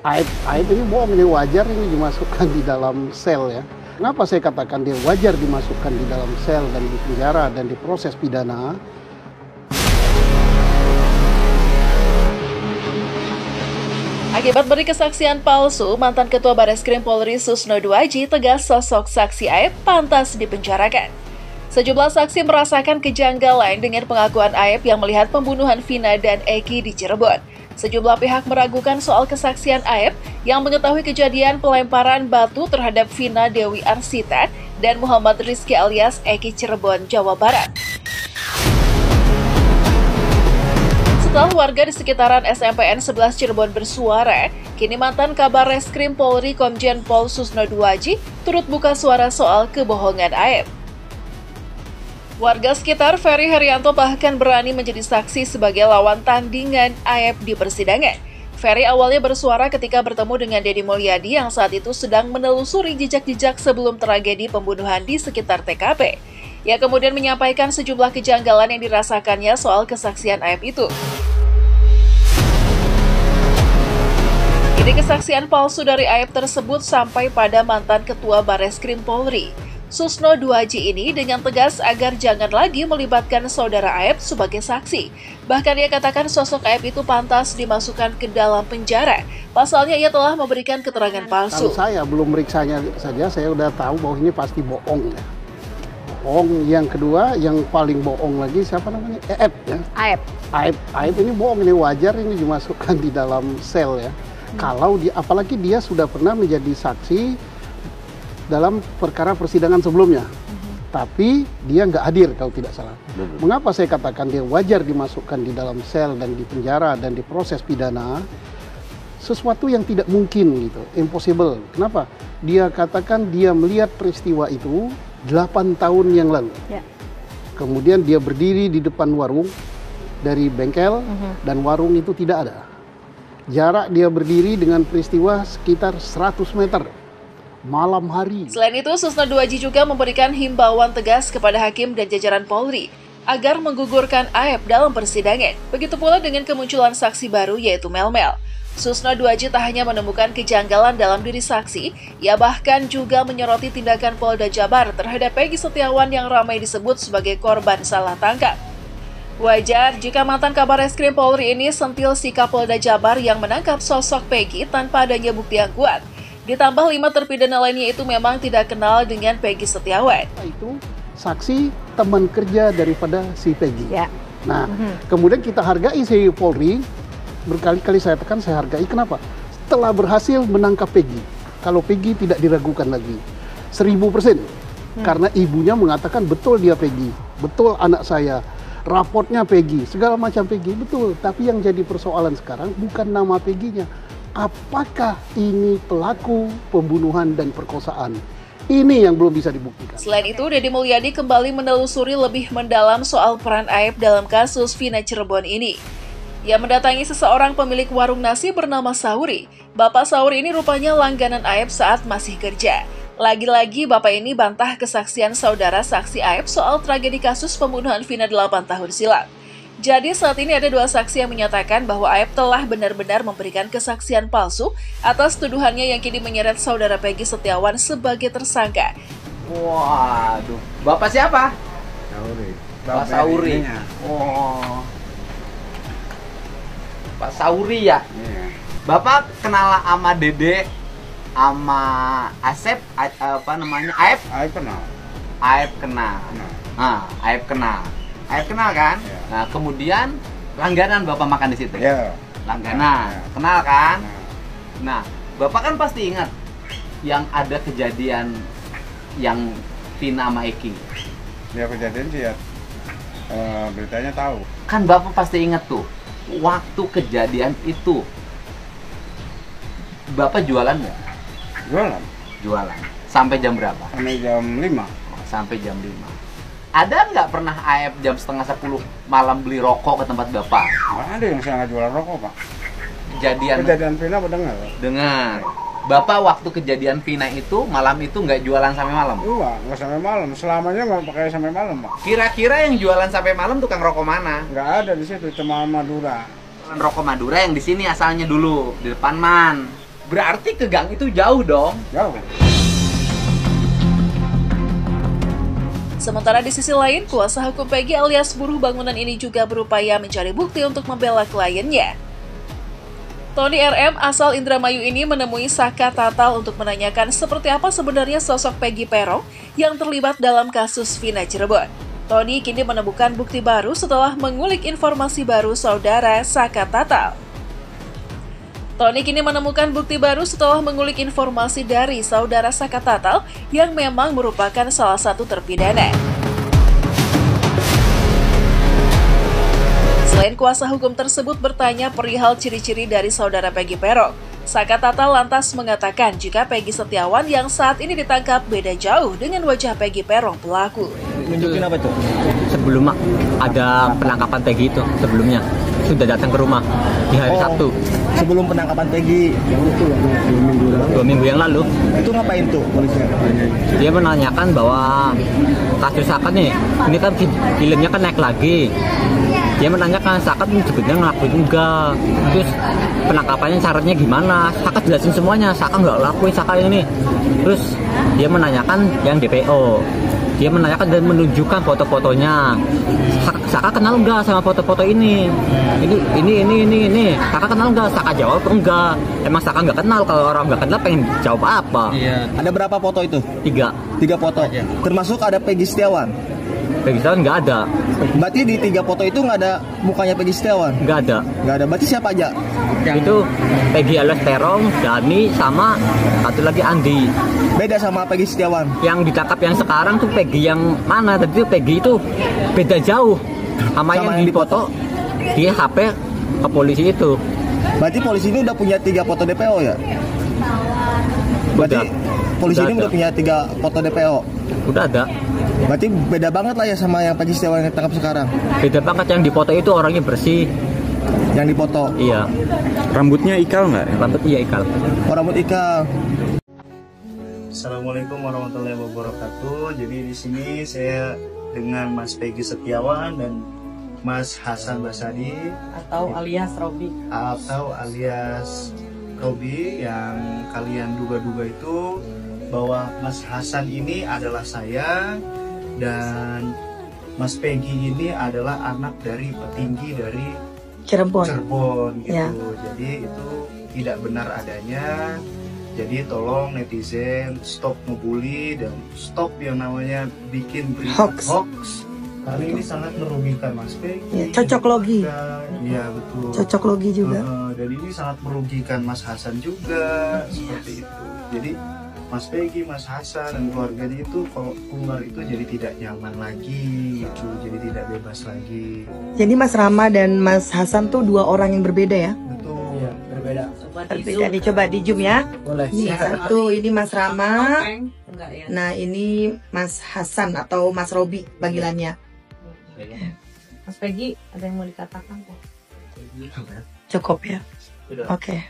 Aib ini bohong, ini wajar ini dimasukkan di dalam sel ya. Kenapa saya katakan dia wajar dimasukkan di dalam sel dan di penjara dan diproses pidana? Akibat beri kesaksian palsu, mantan Ketua Bareskrim Polri Susno Duaji tegas sosok saksi Aib pantas dipenjarakan. Sejumlah saksi merasakan kejanggalan dengan pengakuan Aib yang melihat pembunuhan Vina dan Eki di Cirebon. Sejumlah pihak meragukan soal kesaksian Aib yang mengetahui kejadian pelemparan batu terhadap Vina Dewi Arsita dan Muhammad Rizky alias Eki Cirebon, Jawa Barat. Setelah warga di sekitaran SMPN 11 Cirebon bersuara, kini mantan Kabar Reskrim Polri Komjen Pol Susno Duaji turut buka suara soal kebohongan Aib. Warga sekitar Ferry Herianto bahkan berani menjadi saksi sebagai lawan tandingan Aib di persidangan. Ferry awalnya bersuara ketika bertemu dengan Deddy Mulyadi yang saat itu sedang menelusuri jejak-jejak sebelum tragedi pembunuhan di sekitar TKP. Ia kemudian menyampaikan sejumlah kejanggalan yang dirasakannya soal kesaksian Aib itu. Ini kesaksian palsu dari Aib tersebut sampai pada mantan Ketua Bareskrim Polri, Susno Duaji ini dengan tegas agar jangan lagi melibatkan saudara Aib sebagai saksi. Bahkan ia katakan sosok Aib itu pantas dimasukkan ke dalam penjara. Pasalnya ia telah memberikan keterangan palsu. Kalau saya belum meriksanya saja, saya udah tahu bahwa ini pasti bohong ya. Bohong. Yang kedua, yang paling bohong lagi siapa namanya? Aib ya. Aib ini bohong, ini wajar ini dimasukkan di dalam sel ya. Kalau apalagi dia sudah pernah menjadi saksi dalam perkara persidangan sebelumnya, tapi dia nggak hadir kalau tidak salah. Mengapa saya katakan dia wajar dimasukkan di dalam sel dan di penjara dan diproses pidana? Sesuatu yang tidak mungkin gitu, impossible. Kenapa? Dia katakan dia melihat peristiwa itu 8 tahun yang lalu. Ya. Kemudian dia berdiri di depan warung dari bengkel dan warung itu tidak ada. Jarak dia berdiri dengan peristiwa sekitar 100 meter. Malam hari. Selain itu, Susno Duaji juga memberikan himbauan tegas kepada hakim dan jajaran Polri agar menggugurkan Aib dalam persidangan. Begitu pula dengan kemunculan saksi baru yaitu Melmel. Susno Duaji tak hanya menemukan kejanggalan dalam diri saksi, ia bahkan juga menyoroti tindakan Polda Jabar terhadap Peggy Setiawan yang ramai disebut sebagai korban salah tangkap. Wajar jika mantan Kabar Reskrim Polri ini sentil sikap Polda Jabar yang menangkap sosok Peggy tanpa adanya bukti yang kuat. Ditambah 5 terpidana lainnya itu memang tidak kenal dengan Peggy Setiawan. Itu saksi teman kerja daripada si Peggy. Ya. Nah, kemudian kita hargai si Polri, berkali-kali saya tekan, saya hargai. Kenapa? Setelah berhasil menangkap Peggy, kalau Peggy tidak diragukan lagi, 1000%. Karena ibunya mengatakan betul dia Peggy, betul anak saya. Raportnya Peggy, segala macam Peggy, betul. Tapi yang jadi persoalan sekarang bukan nama Peggy-nya. Apakah ini pelaku pembunuhan dan perkosaan? Ini yang belum bisa dibuktikan. Selain itu, Deddy Mulyadi kembali menelusuri lebih mendalam soal peran Aib dalam kasus Vina Cirebon ini. Ia mendatangi seseorang pemilik warung nasi bernama Sauri. Bapak Sauri ini rupanya langganan Aib saat masih kerja. Lagi-lagi bapak ini bantah kesaksian saudara saksi Aib soal tragedi kasus pembunuhan Vina 8 tahun silam. Jadi saat ini ada 2 saksi yang menyatakan bahwa Aib telah benar-benar memberikan kesaksian palsu atas tuduhannya yang kini menyeret saudara Peggy Setiawan sebagai tersangka. Waduh, bapak siapa? Sauri. Pak Sauri. Oh, Pak Sauri ya? Iya. Bapak kenal sama Dede, sama Asep, apa namanya? Aib? Aib kenal. Aib kenal. Nah, Aib kenal. Aib kenal kan? Ya. Nah, kemudian langganan Bapak makan di situ. Ya. Langganan. Ya. Kenal kan? Nah, Nah, Bapak kan pasti ingat yang ada kejadian yang Vina sama Eki. dia kejadian sih ya. Beritanya tahu. Kan Bapak pasti ingat tuh, waktu kejadian itu Bapak jualan nggak? Jualan. Jualan. Sampai jam berapa? Sampai jam 5. Sampai jam 5. Ada nggak pernah Aib jam setengah 10 malam beli rokok ke tempat Bapak? Nggak ada yang saya jualan rokok, Pak. Kejadian Vina apa dengar? dengar. Bapak waktu kejadian Vina itu malam itu nggak jualan sampai malam? Nggak sampai malam. Selamanya nggak pakai sampai malam, Pak. Kira-kira yang jualan sampai malam tukang rokok mana? Nggak ada di situ, cuma Madura. Jualan rokok Madura yang di sini asalnya dulu di depan Man. Berarti ke gang itu jauh dong. Jauh. Sementara di sisi lain, kuasa hukum Peggy alias buruh bangunan ini juga berupaya mencari bukti untuk membela kliennya. Tony RM asal Indramayu ini menemui Saka Tatal untuk menanyakan seperti apa sebenarnya sosok Peggy Peron yang terlibat dalam kasus Vina Cirebon. Tony kini menemukan bukti baru setelah mengulik informasi baru saudara Saka Tatal. Tony kini menemukan bukti baru setelah mengulik informasi dari saudara Saka Tatal yang memang merupakan salah satu terpidana. Selain kuasa hukum tersebut bertanya perihal ciri-ciri dari saudara Peggy Peron, Saka Tatal lantas mengatakan jika Peggy Setiawan yang saat ini ditangkap beda jauh dengan wajah Peggy Peron pelaku. Nunjukin apa tuh? Sebelum ada penangkapan Peggy itu, sebelumnya sudah datang ke rumah di hari Sabtu. Sebelum penangkapan Peggy 2 minggu yang lalu. itu ngapain tuh polisinya? Dia menanyakan bahwa kasus Saka nih, ini kan filmnya kan naik lagi. Dia menanyakan Saka sebetulnya ngelakuin enggak, terus penangkapannya caranya gimana. Saka jelasin semuanya, Saka nggak lakuin Saka ini. Terus dia menanyakan yang DPO. Dia menanyakan dan menunjukkan foto-fotonya. Saka kenal enggak sama foto-foto ini? Ini. Saka kenal enggak? Saka jawab enggak. Emang Saka nggak kenal, kalau orang nggak kenal pengen jawab apa? Iya. Ada berapa foto itu? 3. 3 foto. Termasuk ada Peggy Setiawan. Peggy Setiawan nggak ada. Berarti di 3 foto itu nggak ada mukanya Peggy Setiawan? Nggak ada. Nggak ada. Berarti siapa aja? Itu Peggy alias Terong, Dani, sama satu lagi Andi. Beda sama Peggy Setiawan. Yang ditangkap yang sekarang tuh Peggy yang mana? Tadi tuh Peggy itu beda jauh sama yang dipoto di HP polisi itu. Berarti polisi ini udah punya 3 foto DPO ya? Berarti polisi ini udah punya 3 foto DPO. Udah ada. Berarti beda banget lah ya sama yang Peggy Setiawan yang ditangkap sekarang. Beda banget, yang dipoto itu orangnya bersih. Yang dipoto. Iya. Rambutnya ikal nggak? Rambut iya ikal. Oh, rambut ikal. Assalamualaikum warahmatullahi wabarakatuh. Jadi di sini saya dengan Mas Peggy Setiawan dan Mas Hasan Basadi atau alias Robi yang kalian duga-duga itu bahwa Mas Hasan ini adalah saya dan Mas Peggy ini adalah anak dari petinggi dari Cirebon gitu. Ya. Jadi itu tidak benar adanya. Jadi tolong netizen stop ngebully dan stop yang namanya bikin berita hoax. Karena ini sangat merugikan Mas Peggy. Ya, cocok logi. Iya betul. Cocok logi juga. Dan ini sangat merugikan Mas Hasan juga seperti itu. Jadi Mas Peggy, Mas Hasan dan keluarganya itu kalau keluar itu jadi tidak nyaman lagi gitu, jadi tidak bebas lagi. Jadi Mas Rama dan Mas Hasan tuh 2 orang yang berbeda ya? Betul. Ya, berbeda. Berbeda nih, coba di zoom ya. Boleh. Nih, satu ini Mas Rama. Nah, ini Mas Hasan atau Mas Robi panggilannya. Mas Peggy, ada yang mau dikatakan kok? Cukup ya? Oke.